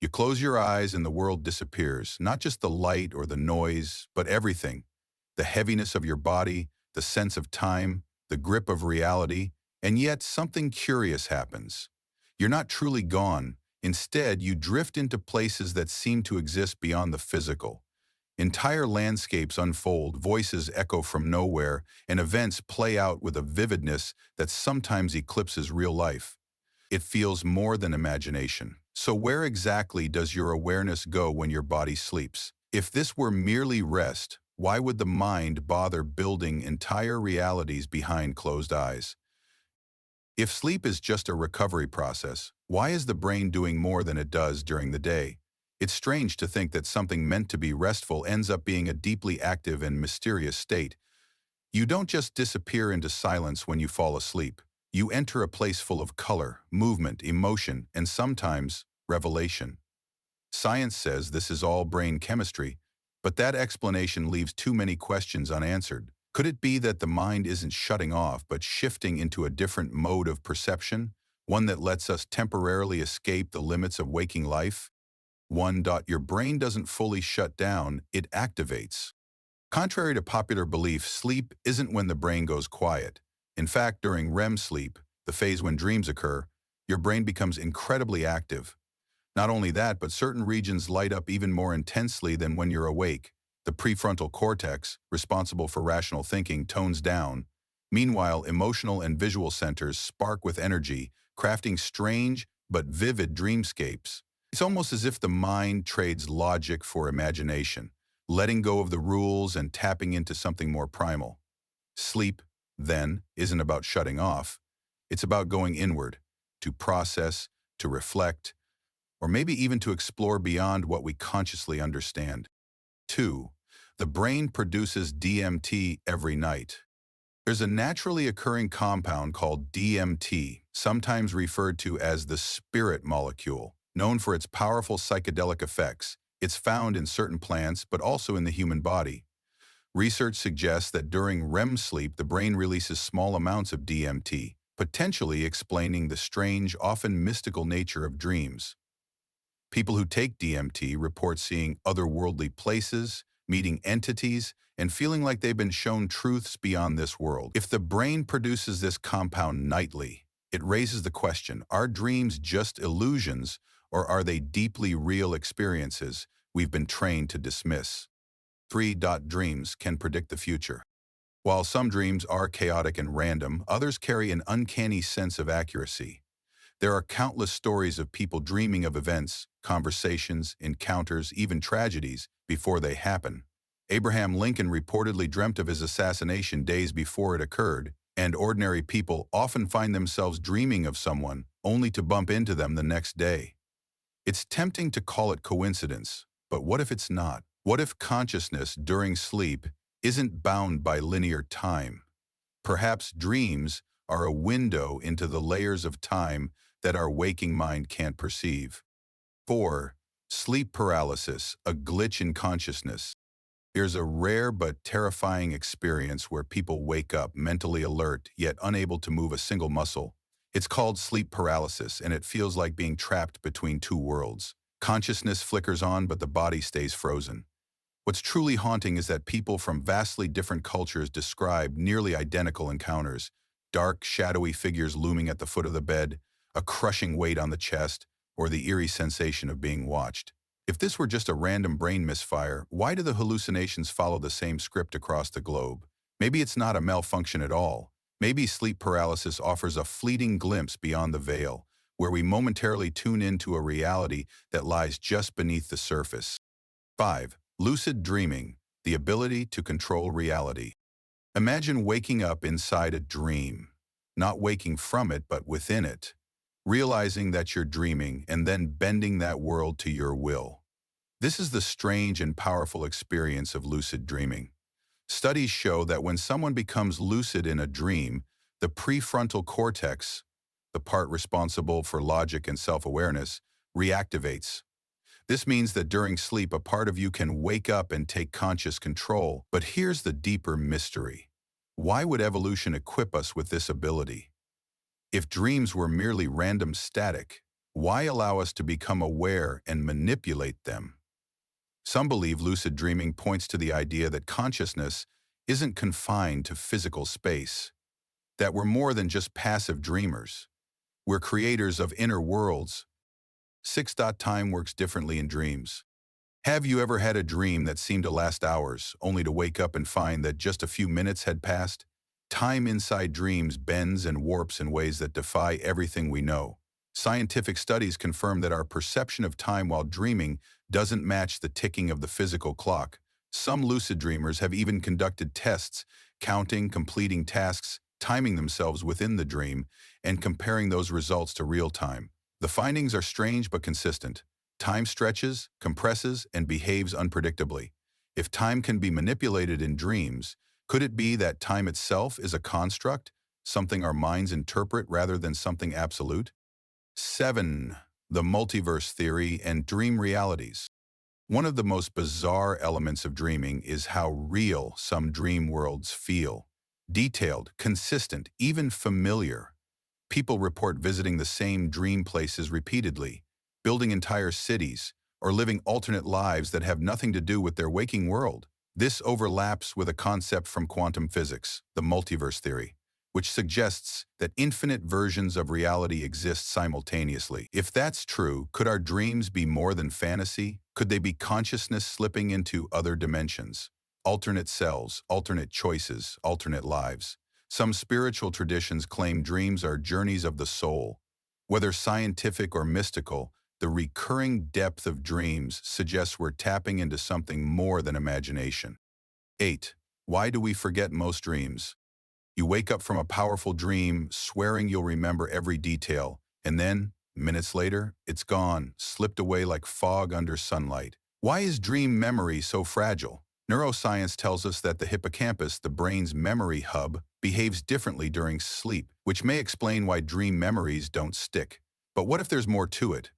You close your eyes and the world disappears, not just the light or the noise, but everything. The heaviness of your body, the sense of time, the grip of reality, and yet something curious happens. You're not truly gone. Instead, you drift into places that seem to exist beyond the physical. Entire landscapes unfold, voices echo from nowhere, and events play out with a vividness that sometimes eclipses real life. It feels more than imagination. So where exactly does your awareness go when your body sleeps? If this were merely rest, why would the mind bother building entire realities behind closed eyes? If sleep is just a recovery process, why is the brain doing more than it does during the day? It's strange to think that something meant to be restful ends up being a deeply active and mysterious state. You don't just disappear into silence when you fall asleep. You enter a place full of color, movement, emotion, and sometimes revelation. Science says this is all brain chemistry, but that explanation leaves too many questions unanswered. Could it be that the mind isn't shutting off but shifting into a different mode of perception, one that lets us temporarily escape the limits of waking life? Your brain doesn't fully shut down, it activates. Contrary to popular belief, sleep isn't when the brain goes quiet. In fact, during REM sleep, the phase when dreams occur, your brain becomes incredibly active. Not only that, but certain regions light up even more intensely than when you're awake. The prefrontal cortex, responsible for rational thinking, tones down. Meanwhile, emotional and visual centers spark with energy, crafting strange but vivid dreamscapes. It's almost as if the mind trades logic for imagination, letting go of the rules and tapping into something more primal. Sleep, then, isn't about shutting off. It's about going inward, to process, to reflect, or maybe even to explore beyond what we consciously understand. 2. The brain produces DMT every night. There's a naturally occurring compound called DMT, sometimes referred to as the spirit molecule, known for its powerful psychedelic effects. It's found in certain plants, but also in the human body. Research suggests that during REM sleep, the brain releases small amounts of DMT, potentially explaining the strange, often mystical nature of dreams. People who take DMT report seeing otherworldly places, meeting entities, and feeling like they've been shown truths beyond this world. If the brain produces this compound nightly, it raises the question, are dreams just illusions, or are they deeply real experiences we've been trained to dismiss? 3. Dreams can predict the future. While some dreams are chaotic and random, others carry an uncanny sense of accuracy. There are countless stories of people dreaming of events, conversations, encounters, even tragedies before they happen. Abraham Lincoln reportedly dreamt of his assassination days before it occurred, and ordinary people often find themselves dreaming of someone only to bump into them the next day. It's tempting to call it coincidence, but what if it's not? What if consciousness during sleep isn't bound by linear time? Perhaps dreams are a window into the layers of time that our waking mind can't perceive. 4. Sleep paralysis, a glitch in consciousness. Here's a rare but terrifying experience where people wake up mentally alert yet unable to move a single muscle. It's called sleep paralysis, and it feels like being trapped between two worlds. Consciousness flickers on, but the body stays frozen. What's truly haunting is that people from vastly different cultures describe nearly identical encounters. Dark, shadowy figures looming at the foot of the bed, a crushing weight on the chest, or the eerie sensation of being watched. If this were just a random brain misfire, why do the hallucinations follow the same script across the globe? Maybe it's not a malfunction at all. Maybe sleep paralysis offers a fleeting glimpse beyond the veil, where we momentarily tune into a reality that lies just beneath the surface. 5. Lucid dreaming, the ability to control reality. Imagine waking up inside a dream, not waking from it but within it, realizing that you're dreaming and then bending that world to your will. This is the strange and powerful experience of lucid dreaming. Studies show that when someone becomes lucid in a dream, the prefrontal cortex, the part responsible for logic and self-awareness, reactivates. This means that during sleep, a part of you can wake up and take conscious control. But here's the deeper mystery. Why would evolution equip us with this ability? If dreams were merely random static, Why allow us to become aware and manipulate them? Some believe lucid dreaming points to the idea that consciousness isn't confined to physical space, that we're more than just passive dreamers. We're creators of inner worlds. 6. Time works differently in dreams. Have you ever had a dream that seemed to last hours, only to wake up and find that just a few minutes had passed? Time inside dreams bends and warps in ways that defy everything we know. Scientific studies confirm that our perception of time while dreaming doesn't match the ticking of the physical clock. Some lucid dreamers have even conducted tests, counting, completing tasks, timing themselves within the dream, and comparing those results to real time. The findings are strange but consistent. Time stretches, compresses, and behaves unpredictably. If time can be manipulated in dreams, could it be that time itself is a construct, something our minds interpret rather than something absolute? 7. The multiverse theory and dream realities. One of the most bizarre elements of dreaming is how real some dream worlds feel. Detailed, consistent, even familiar. People report visiting the same dream places repeatedly, building entire cities, or living alternate lives that have nothing to do with their waking world. This overlaps with a concept from quantum physics, the multiverse theory, which suggests that infinite versions of reality exist simultaneously. If that's true, could our dreams be more than fantasy? Could they be consciousness slipping into other dimensions? Alternate selves, alternate choices, alternate lives. Some spiritual traditions claim dreams are journeys of the soul. Whether scientific or mystical, the recurring depth of dreams suggests we're tapping into something more than imagination. 8. Why do we forget most dreams? You wake up from a powerful dream, swearing you'll remember every detail, and then, minutes later, it's gone, slipped away like fog under sunlight. Why is dream memory so fragile? Neuroscience tells us that the hippocampus, the brain's memory hub, behaves differently during sleep, which may explain why dream memories don't stick. But what if there's more to it?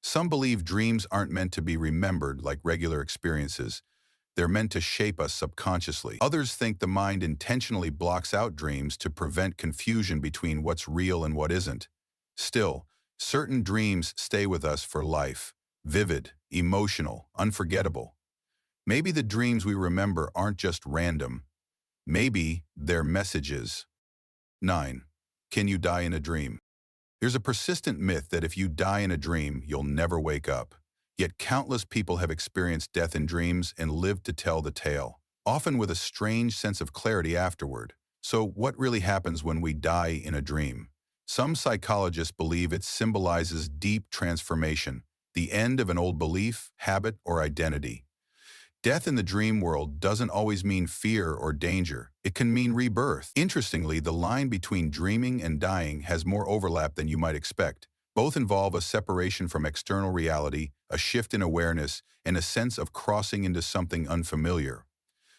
Some believe dreams aren't meant to be remembered like regular experiences. They're meant to shape us subconsciously. Others think the mind intentionally blocks out dreams to prevent confusion between what's real and what isn't. Still, certain dreams stay with us for life, vivid, emotional, unforgettable. Maybe the dreams we remember aren't just random. Maybe they're messages. 9. Can you die in a dream? There's a persistent myth that if you die in a dream, you'll never wake up. Yet countless people have experienced death in dreams and lived to tell the tale, often with a strange sense of clarity afterward. So what really happens when we die in a dream? Some psychologists believe it symbolizes deep transformation, the end of an old belief, habit, or identity. Death in the dream world doesn't always mean fear or danger. It can mean rebirth. Interestingly, the line between dreaming and dying has more overlap than you might expect. Both involve a separation from external reality, a shift in awareness, and a sense of crossing into something unfamiliar.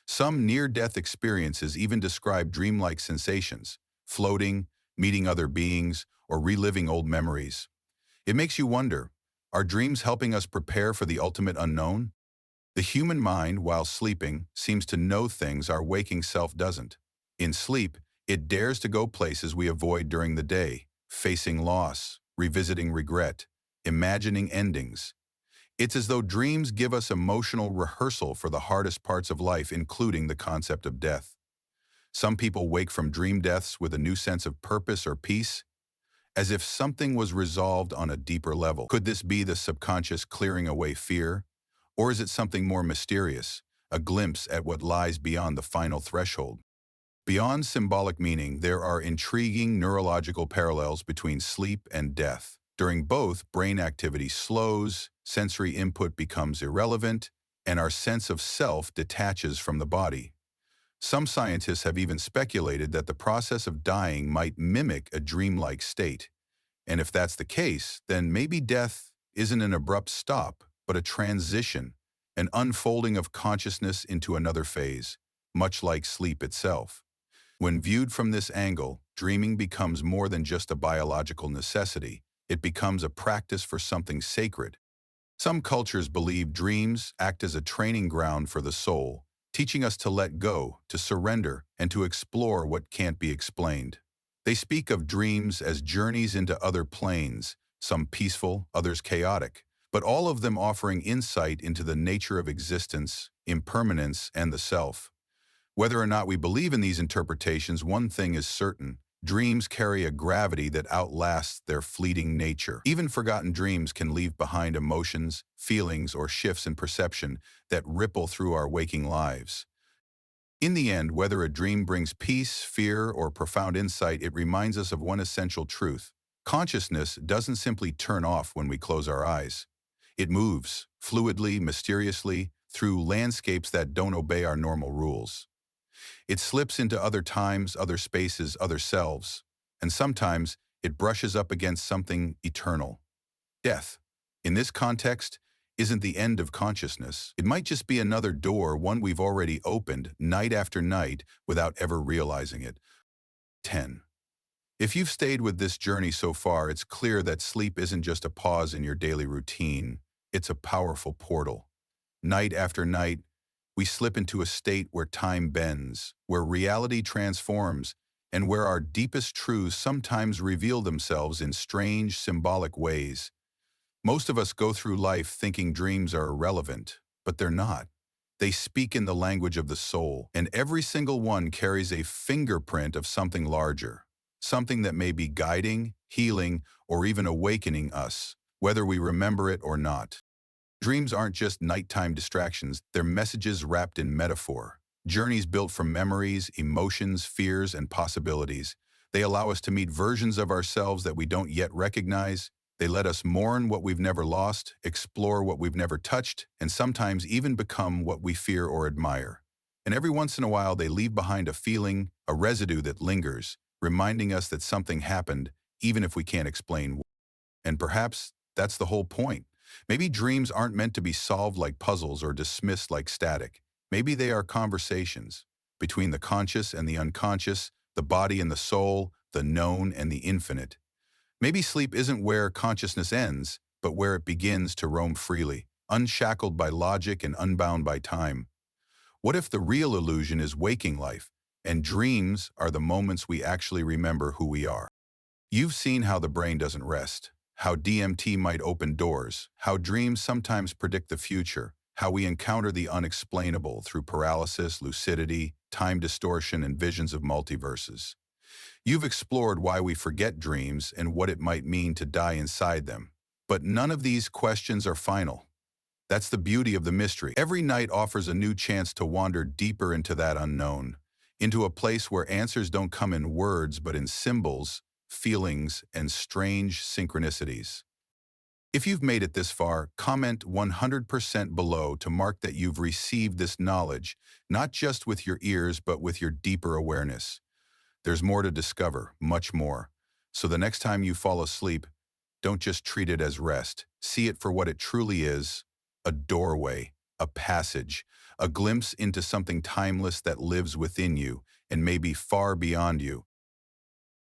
Some near-death experiences even describe dreamlike sensations, floating, meeting other beings, or reliving old memories. It makes you wonder, are dreams helping us prepare for the ultimate unknown? The human mind, while sleeping, seems to know things our waking self doesn't. In sleep, it dares to go places we avoid during the day, facing loss, revisiting regret, imagining endings. It's as though dreams give us emotional rehearsal for the hardest parts of life, including the concept of death. Some people wake from dream deaths with a new sense of purpose or peace, as if something was resolved on a deeper level. Could this be the subconscious clearing away fear? Or is it something more mysterious, a glimpse at what lies beyond the final threshold? Beyond symbolic meaning, there are intriguing neurological parallels between sleep and death. During both, brain activity slows, sensory input becomes irrelevant, and our sense of self detaches from the body. Some scientists have even speculated that the process of dying might mimic a dreamlike state. And if that's the case, then maybe death isn't an abrupt stop, but a transition, an unfolding of consciousness into another phase, much like sleep itself. When viewed from this angle, dreaming becomes more than just a biological necessity. It becomes a practice for something sacred. Some cultures believe dreams act as a training ground for the soul, teaching us to let go, to surrender, and to explore what can't be explained. They speak of dreams as journeys into other planes, some peaceful, others chaotic, but all of them offering insight into the nature of existence, impermanence, and the self. Whether or not we believe in these interpretations, one thing is certain. Dreams carry a gravity that outlasts their fleeting nature. Even forgotten dreams can leave behind emotions, feelings, or shifts in perception that ripple through our waking lives. In the end, whether a dream brings peace, fear, or profound insight, it reminds us of one essential truth. Consciousness doesn't simply turn off when we close our eyes. It moves, fluidly, mysteriously, through landscapes that don't obey our normal rules. It slips into other times, other spaces, other selves, and sometimes it brushes up against something eternal. Death, in this context, isn't the end of consciousness. It might just be another door, one we've already opened night after night without ever realizing it. 10. If you've stayed with this journey so far, it's clear that sleep isn't just a pause in your daily routine. It's a powerful portal. Night after night, we slip into a state where time bends, where reality transforms, and where our deepest truths sometimes reveal themselves in strange, symbolic ways. Most of us go through life thinking dreams are irrelevant, but they're not. They speak in the language of the soul, and every single one carries a fingerprint of something larger, something that may be guiding, healing, or even awakening us, whether we remember it or not. Dreams aren't just nighttime distractions, they're messages wrapped in metaphor, journeys built from memories, emotions, fears, and possibilities. They allow us to meet versions of ourselves that we don't yet recognize. They let us mourn what we've never lost, explore what we've never touched, and sometimes even become what we fear or admire. And every once in a while, they leave behind a feeling, a residue that lingers, reminding us that something happened, even if we can't explain why. And perhaps that's the whole point. Maybe dreams aren't meant to be solved like puzzles or dismissed like static. Maybe they are conversations between the conscious and the unconscious, the body and the soul, the known and the infinite. Maybe sleep isn't where consciousness ends, but where it begins to roam freely, unshackled by logic and unbound by time. What if the real illusion is waking life, and dreams are the moments we actually remember who we are? You've seen how the brain doesn't rest, how DMT might open doors, how dreams sometimes predict the future, how we encounter the unexplainable through paralysis, lucidity, time distortion, and visions of multiverses. You've explored why we forget dreams and what it might mean to die inside them. But none of these questions are final. That's the beauty of the mystery. Every night offers a new chance to wander deeper into that unknown, into a place where answers don't come in words but in symbols, feelings, and strange synchronicities. If you've made it this far, comment 100% below to mark that you've received this knowledge, not just with your ears but with your deeper awareness. There's more to discover, much more. So the next time you fall asleep, don't just treat it as rest. See it for what it truly is, a doorway, a passage, a glimpse into something timeless that lives within you and maybe far beyond you.